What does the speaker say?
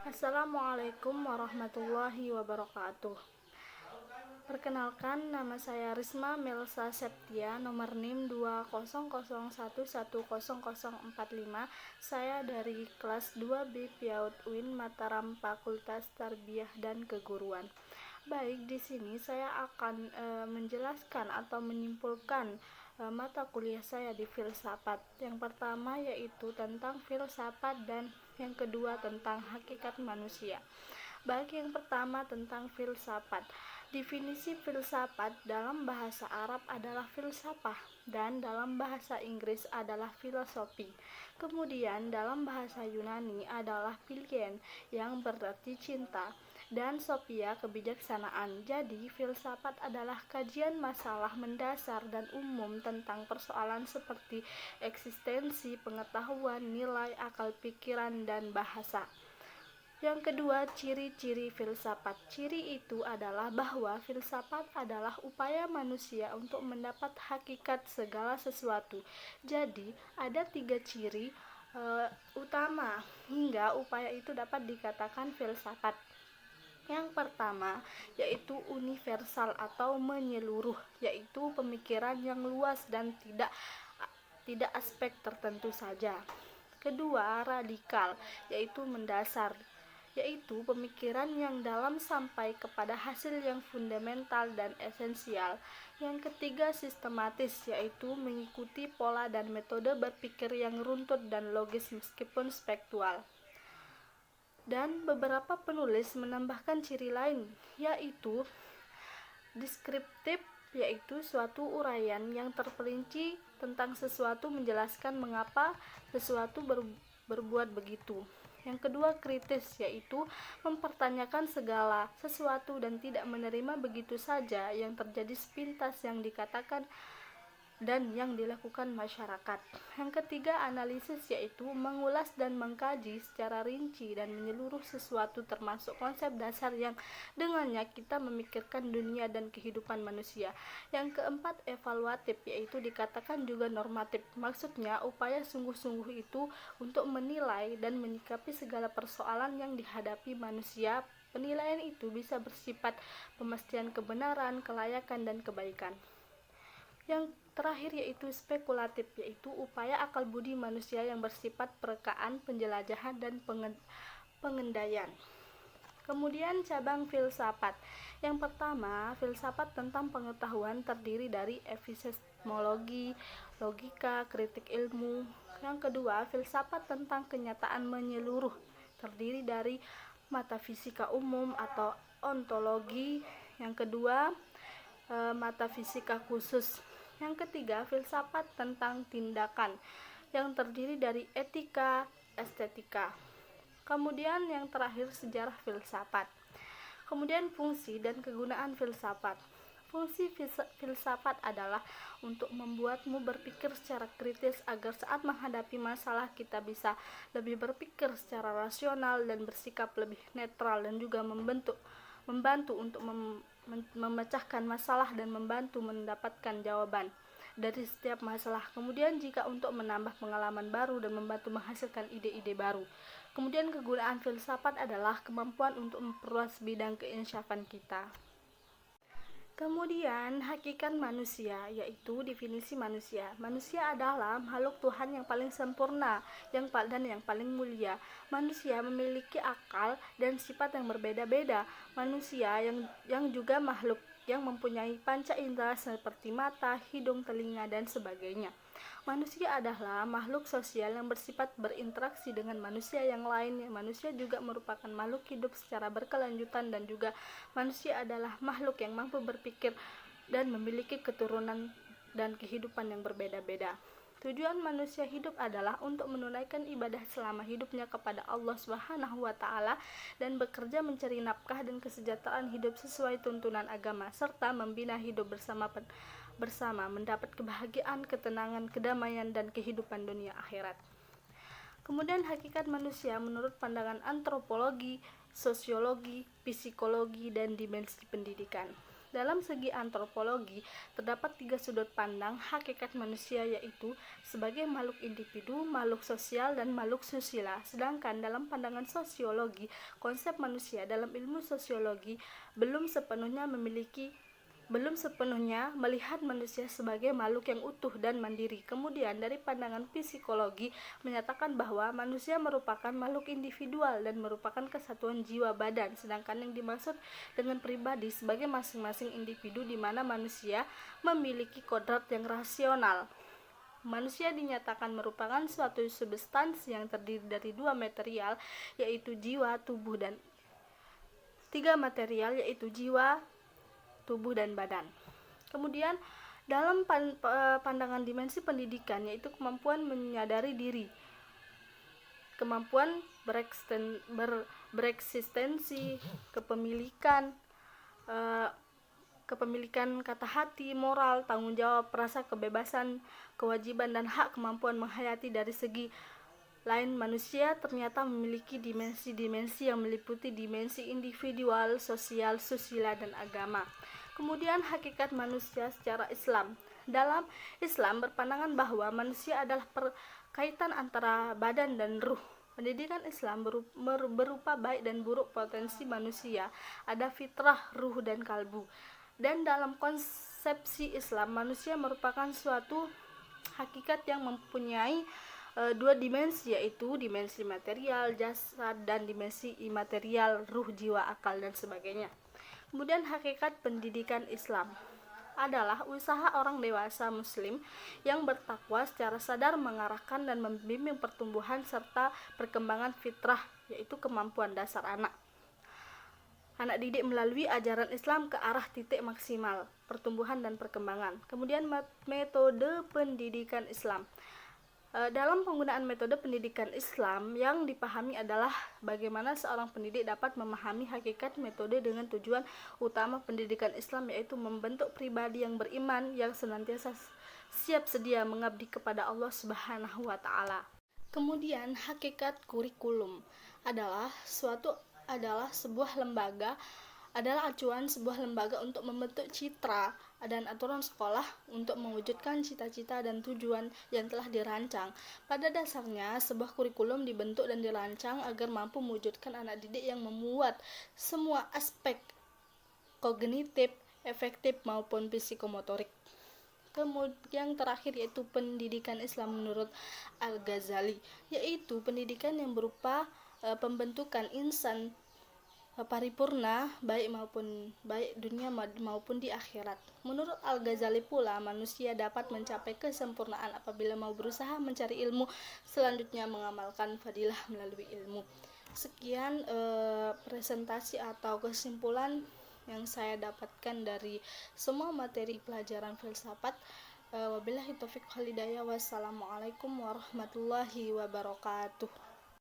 Assalamualaikum warahmatullahi wabarakatuh. Perkenalkan, nama saya Risma Melsa Septia, nomor NIM 20011010045. Saya dari kelas 2B PIAUD UIN Mataram, Fakultas Tarbiyah dan Keguruan. Baik, di sini saya akan menjelaskan atau menyimpulkan mata kuliah saya di filsafat. Yang pertama yaitu tentang filsafat dan yang kedua tentang hakikat manusia. Baik, yang pertama tentang filsafat. Definisi filsafat dalam bahasa Arab adalah filsafah dan dalam bahasa Inggris adalah filosofi. Kemudian dalam bahasa Yunani adalah philien yang berarti cinta dan sophia kebijaksanaan. Jadi filsafat adalah kajian masalah mendasar dan umum tentang persoalan seperti eksistensi, pengetahuan, nilai, akal pikiran, dan bahasa. Yang kedua, ciri-ciri filsafat. Ciri itu adalah bahwa filsafat adalah upaya manusia untuk mendapat hakikat segala sesuatu. Jadi, ada 3 ciri utama hingga upaya itu dapat dikatakan filsafat. Yang pertama yaitu universal atau menyeluruh, yaitu pemikiran yang luas dan tidak aspek tertentu saja. Kedua, radikal, yaitu mendasar, yaitu pemikiran yang dalam sampai kepada hasil yang fundamental dan esensial. Yang ketiga, sistematis, yaitu mengikuti pola dan metode berpikir yang runtut dan logis meskipun spektual. Dan beberapa penulis menambahkan ciri lain, yaitu deskriptif, yaitu suatu uraian yang terperinci tentang sesuatu, menjelaskan mengapa sesuatu berbuat begitu. Yang kedua, kritis, yaitu mempertanyakan segala sesuatu dan tidak menerima begitu saja yang terjadi sepintas yang dikatakan dan yang dilakukan masyarakat. Yang ketiga, analisis, yaitu mengulas dan mengkaji secara rinci dan menyeluruh sesuatu termasuk konsep dasar yang dengannya kita memikirkan dunia dan kehidupan manusia. Yang keempat, evaluatif, yaitu dikatakan juga normatif. Maksudnya upaya sungguh-sungguh itu untuk menilai dan menyikapi segala persoalan yang dihadapi manusia. Penilaian itu bisa bersifat pemastian kebenaran, kelayakan, dan kebaikan. Yang terakhir yaitu spekulatif, yaitu upaya akal budi manusia yang bersifat perekaan, penjelajahan, dan pengendalian. Kemudian cabang filsafat. Yang pertama, filsafat tentang pengetahuan terdiri dari epistemologi, logika, kritik ilmu. Yang kedua, filsafat tentang kenyataan menyeluruh terdiri dari metafisika umum atau ontologi. Yang kedua, metafisika khusus. Yang ketiga, filsafat tentang tindakan yang terdiri dari etika, estetika. Kemudian yang terakhir, sejarah filsafat. Kemudian fungsi dan kegunaan filsafat. Fungsi filsafat adalah untuk membuatmu berpikir secara kritis agar saat menghadapi masalah kita bisa lebih berpikir secara rasional dan bersikap lebih netral, dan juga membantu untuk memecahkan masalah dan membantu mendapatkan jawaban dari setiap masalah. Kemudian jika untuk menambah pengalaman baru dan membantu menghasilkan ide-ide baru. Kemudian kegunaan filsafat adalah kemampuan untuk memperluas bidang keinsyafan kita. Kemudian hakikat manusia, yaitu definisi manusia. Manusia adalah makhluk Tuhan yang paling sempurna dan yang paling mulia. Manusia memiliki akal dan sifat yang berbeda-beda. Manusia yang juga makhluk yang mempunyai panca indera seperti mata, hidung, telinga, dan sebagainya. Manusia adalah makhluk sosial yang bersifat berinteraksi dengan manusia yang lain. Manusia juga merupakan makhluk hidup secara berkelanjutan, dan juga manusia adalah makhluk yang mampu berpikir dan memiliki keturunan dan kehidupan yang berbeda-beda. Tujuan manusia hidup adalah untuk menunaikan ibadah selama hidupnya kepada Allah Subhanahu wa Ta'ala dan bekerja mencari nafkah dan kesejahteraan hidup sesuai tuntunan agama, serta membina hidup bersama mendapat kebahagiaan, ketenangan, kedamaian, dan kehidupan dunia akhirat. Kemudian hakikat manusia menurut pandangan antropologi, sosiologi, psikologi, dan dimensi pendidikan. Dalam segi antropologi, terdapat 3 sudut pandang hakikat manusia, yaitu sebagai makhluk individu, makhluk sosial, dan makhluk susila. Sedangkan dalam pandangan sosiologi, konsep manusia dalam ilmu sosiologi belum sepenuhnya melihat manusia sebagai makhluk yang utuh dan mandiri. Kemudian dari pandangan psikologi menyatakan bahwa manusia merupakan makhluk individual dan merupakan kesatuan jiwa badan, sedangkan yang dimaksud dengan pribadi sebagai masing-masing individu di mana manusia memiliki kodrat yang rasional. Manusia dinyatakan merupakan suatu substansi yang terdiri dari 2 material, yaitu jiwa, tubuh, dan 3 material, yaitu jiwa, tubuh, dan badan. Kemudian dalam pandangan dimensi pendidikan, yaitu kemampuan menyadari diri, kemampuan bereksistensi, kepemilikan kata hati, moral, tanggung jawab, rasa kebebasan, kewajiban, dan hak kemampuan menghayati. Dari segi lain, manusia ternyata memiliki dimensi-dimensi yang meliputi dimensi individual, sosial, susila, dan agama. Kemudian hakikat manusia secara Islam. Dalam Islam berpandangan bahwa manusia adalah perkaitan antara badan dan ruh. Pendidikan Islam berupa baik dan buruk potensi manusia, ada fitrah, ruh, dan kalbu. Dan dalam konsepsi Islam, manusia merupakan suatu hakikat yang mempunyai 2 dimensi, yaitu dimensi material, jasad, dan dimensi imaterial, ruh, jiwa, akal, dan sebagainya. Kemudian hakikat pendidikan Islam adalah usaha orang dewasa muslim yang bertakwa secara sadar mengarahkan dan membimbing pertumbuhan serta perkembangan fitrah, yaitu kemampuan dasar anak didik melalui ajaran Islam ke arah titik maksimal pertumbuhan dan perkembangan. Kemudian metode pendidikan Islam. Dalam penggunaan metode pendidikan Islam, yang dipahami adalah bagaimana seorang pendidik dapat memahami hakikat metode dengan tujuan utama pendidikan Islam, yaitu membentuk pribadi yang beriman, yang senantiasa siap sedia mengabdi kepada Allah Subhanahu wa Ta'ala. Kemudian hakikat kurikulum adalah acuan sebuah lembaga untuk membentuk citra dan aturan sekolah untuk mewujudkan cita-cita dan tujuan yang telah dirancang. Pada dasarnya, sebuah kurikulum dibentuk dan dirancang agar mampu mewujudkan anak didik yang memuat semua aspek kognitif, efektif maupun psikomotorik. Kemudian terakhir yaitu pendidikan Islam menurut Al-Ghazali, yaitu pendidikan yang berupa pembentukan insan paripurna baik dunia maupun di akhirat. Menurut Al-Ghazali pula, manusia dapat mencapai kesempurnaan apabila mau berusaha mencari ilmu, selanjutnya mengamalkan fadilah melalui ilmu. Sekian presentasi atau kesimpulan yang saya dapatkan dari semua materi pelajaran filsafat. Wabillahi taufiq wal hidayah. Wassalamualaikum warahmatullahi wabarakatuh.